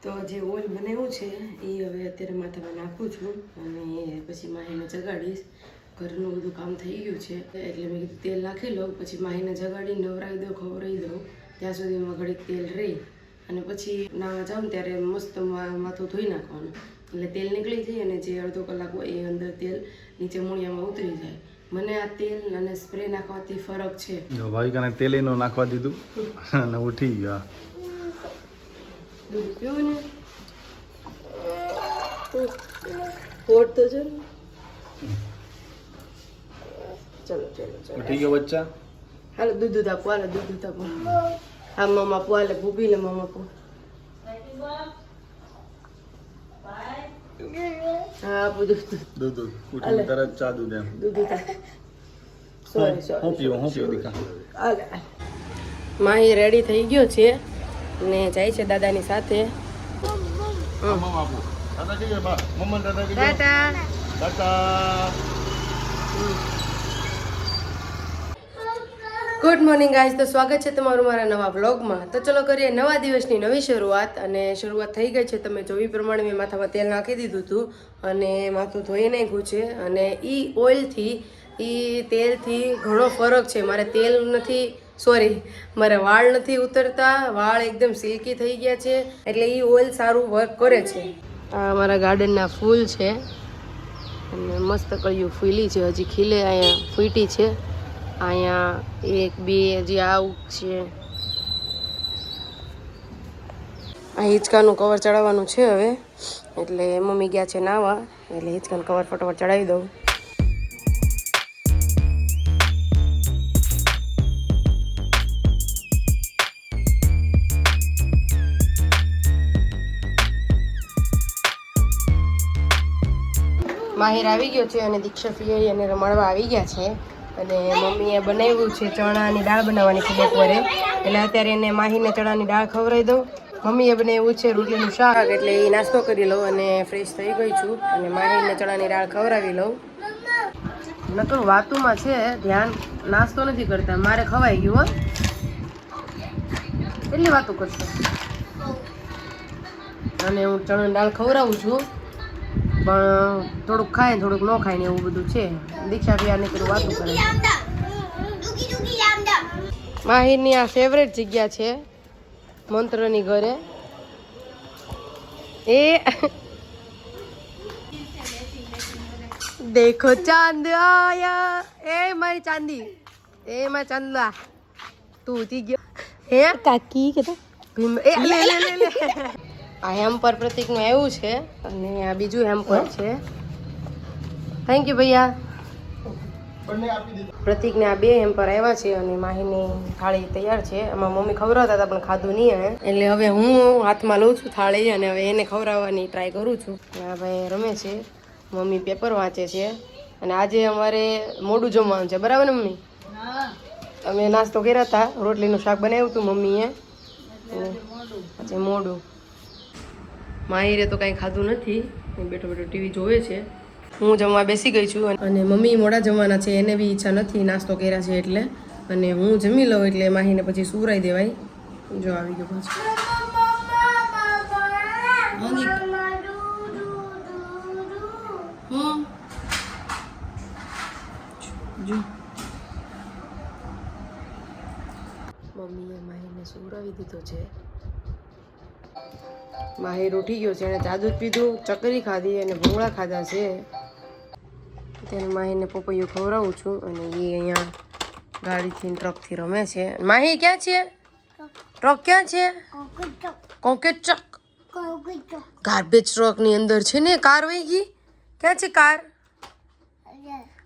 તો જે ઓઇલ બનાવ્યું છે એ હવે અત્યારે માથામાં નાખું છું અને પછી માહીને જગાડીશ. ઘરનું બધું કામ થઈ ગયું છે એટલે મેં કીધું તેલ નાખી લઉં, પછી માહીને જગાડી નવરાવી દઉં, ખવડાવી દઉં, ત્યાં સુધીમાં ઘડીક તેલ રહી અને પછી નાવા જાઉં ત્યારે મસ્ત માથું ધોઈ નાખવાનું એટલે તેલ નીકળી જાય અને જે અડધો કલાક હોય એ અંદર તેલ નીચે મૂળિયામાં ઉતરી જાય. મને આ તેલ અને સ્પ્રે નાખવાથી ફરક છે. જો ભાવિકાને તેલ એનો નાખવા દીધું અને ઉઠી ગયા. દૂધ પીવું ને હોટ તો છે. ચલો ચલો ચલો ઉઠી ગયો બચ્ચા. હાલો દૂધ આપો, હાલો દૂધ આપો. હા મમ્મા આપો, હાલે ભૂપી લે મમ્મા આપો. હા આપો દૂધ. દૂધ ઉઠી તરત ચા દૂધ એમ. દૂધ સોરી સોરી હું પીવું દીકા. હાલે માહી રેડી થઈ ગયો છે ને જાય છે દાદાની સાથે. ગુડ મોર્નિંગ ગાઈઝ, તો સ્વાગત છે તમારું મારા નવા વ્લોગમાં. તો ચલો કરીએ નવા દિવસની નવી શરૂઆત. અને શરૂઆત થઈ ગઈ છે, તમે જોઈ પ્રમાણે મેં માથામાં તેલ નાખી દીધું હતું અને માથું ધોઈ નાખ્યું છે. અને એ ઓઇલથી એ તેલથી ઘણો ફરક છે. મારે તેલ નથી મારે વાળ નથી ઉતરતા, વાળ એકદમ સિલ્કી થઈ ગયા છે, એટલે એ ઓઇલ સારું વર્ક કરે છે. આ અમારા ગાર્ડનના ફૂલ છે અને મસ્ત કળિયું ફૂલી છે, હજી ખીલે અહીંયા ફૂટી છે. અહીંયા એક બે હજી આવું છે. આ હિંચકાનું કવર ચડાવવાનું છે હવે, એટલે મમ્મી ગયા છે નાવા, એટલે હિંચકાનું કવર ફટાફટ ચડાવી દઉં. માહિર આવી ગયો છે અને દીક્ષા ફી એને રમાડવા આવી ગયા છે. અને મમ્મીએ બનાવ્યું છે ચણાની દાળ બનાવવાની છે બપોરે, એટલે અત્યારે એને માહીને ચણાની દાળ ખવડાવી દઉં. મમ્મીએ બનાવ્યું છે રોટલીનું શાક, એટલે એ નાસ્તો કરી લઉં અને ફ્રેશ થઈ ગઈ છું અને માહીને ચણાની દાળ ખવડાવી લઉં. નકર વાતુમાં છે ધ્યાન, નાસ્તો નથી કરતા. મારે ખવાઈ ગયું હો, કેટલી વાતો કરશો. અને હું ચણાની દાળ ખવડાવું છું, પણ થોડુંક ખાય ને થોડુંક ન ખાય ને એવું બધું છે. દીક્ષા પિયાને પેલું વાતું કરે. માહિરની આ ફેવરેટ જગ્યા છે મંત્રની ઘરે. એ દેખો ચાંદ આયા, એ મારી ચાંદી, એ મારી ચાંદલા, તું ઉઠી ગયો હે કાકી કે એ લે લે લે લે. આ હેમ્પર પ્રતિકનું આવ્યું છે અને આ બીજું હેમ્પર છે. થેન્ક યુ ભૈયા. પ્રતિકને આ બે હેમ્પર આવ્યા છે અને માહીની થાળી તૈયાર છે. એમાં મમ્મી ખવડાવતા હતા પણ ખાધું નહીં એને, એટલે હવે હું હાથમાં લઉં છું થાળી અને હવે એને ખવડાવવાની ટ્રાય કરું છું. આ ભાઈ રમે છે, મમ્મી પેપર વાંચે છે. અને આજે અમારે મોડું જમવાનું છે, બરાબર ને મમ્મી? અમે નાસ્તો કર્યા હતા, રોટલીનું શાક બનાવ્યું હતું મમ્મીએ, આજે મોડું. માહિરે તો કાંઈ ખાધું નથી, બેઠો બેઠો ટીવી જોવે છે. હું જમવા બેસી ગઈ છું અને મમ્મી મોડા જમવાના છે, એને બી ઈચ્છા નથી નાસ્તો કર્યા છે એટલે. અને હું જમી લઉં એટલે માહીને પછી સુવરાઈ દેવાય. જો આવી ગયો પાછું. મમ્મીએ માહીને સુવરાવી દીધો છે. માહિર ઉઠી ગયો છે, એને ચા દૂધ પીધું, ચકરી ખાધી અને ભૂંગળા ખાધા છે. તેને માહીને પપૈયું ખવડાવું છું અને એ અહીંયા ગાડીથી ટ્રકથી રમે છે. માહી ક્યાં છે? ટ્રક ક્યાં છે? કોન્ક્રીટ ટ્રક, ગાર્બેજ ટ્રકની અંદર છે ને. કાર વહી ગઈ, ક્યાં છે કાર?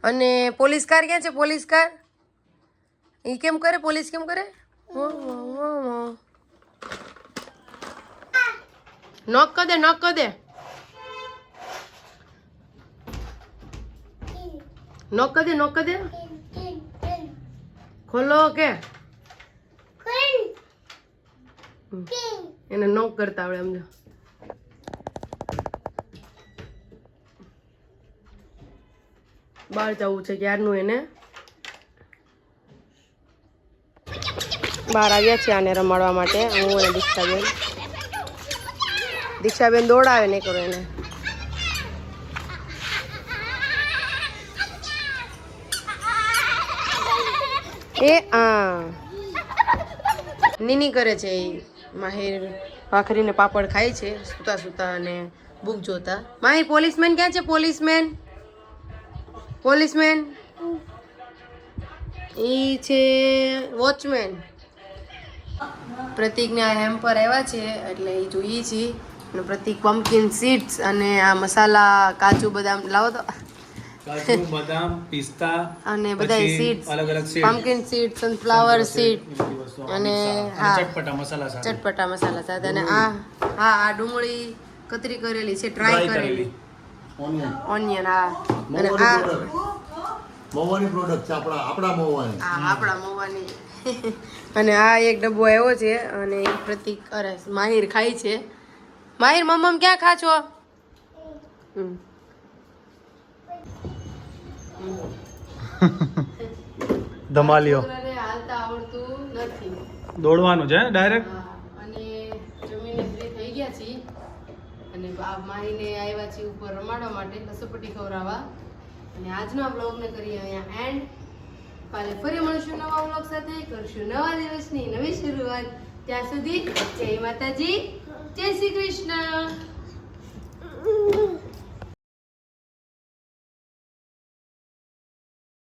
અને પોલીસ કાર ક્યાં છે? પોલીસ કાર એ કેમ કરે? પોલીસ કેમ કરે? નોક કર દે, નોક કર દે, નોક કર દે, નોક કર દે. ખોલો કે એને નોક કરતા આવડે સમજો. બહાર જવું છે ક્યારનું એને. બહાર આવ્યા છે આને રમાડવા માટે, હું અને દીક્ષાબેન. દીક્ષાબેન દોડાવે નહીં કરો એને. એ નીની કરે છે એ. માહિર ભાખરીને પાપડ ખાય છે સૂતા સૂતા અને બુક જોતા. માહિર પોલીસમેન ક્યાં છે? પોલીસમેન પોલીસમેન ઈ છે વોચમેન. પ્રતિકને આ હેમ્પર આવ્યા છે એટલે એ જોઈએ છીએ. અને પ્રતિક પમ્પકિન સીડ્સ અને આ મસાલા કાજુ બદામ લાવો તો કાજુ બદામ પિસ્તા અને બધા સીડ્સ અલગ અલગ પમ્પકિન સીડ સનફ્લાવર સીડ અને હા ચટપટા મસાલા સાથે ચટપટા મસાલા સાથે. અને આ હા આ ડુંગળી કતરી કરેલી છે, ડ્રાય કરેલી ઓનિયન. હા અને આ મહુવાની પ્રોડક્ટ છે આપણા મહુવાની. હા આપણા મહુવાની. અને આ એક ડબ્બો આવ્યો છે અને એ પ્રતિક અરે માહિર ખાય છે. માહિર મમ્મ ક્યાં ખા છો? ધમાલિયો છોકરાને હાલતા આવડતું નથી. દોડવાનું છે ડાયરેક્ટ. હા, અને જમીને ફ્રી થઈ ગયા છીએ અને આ માહીને આવ્યા છીએ ઉપર રમાડવા માટે, લસોપટ્ટી ખવડાવવા. અને આજના બ્લોગને કરીએ અહીંયા એન્ડ. કાલે ફરી મળીશું નવા બ્લોગ સાથે, કરશું નવા દિવસની નવી શરૂઆત. ત્યાં સુધી જય માતાજી, જય શ્રી કૃષ્ણ.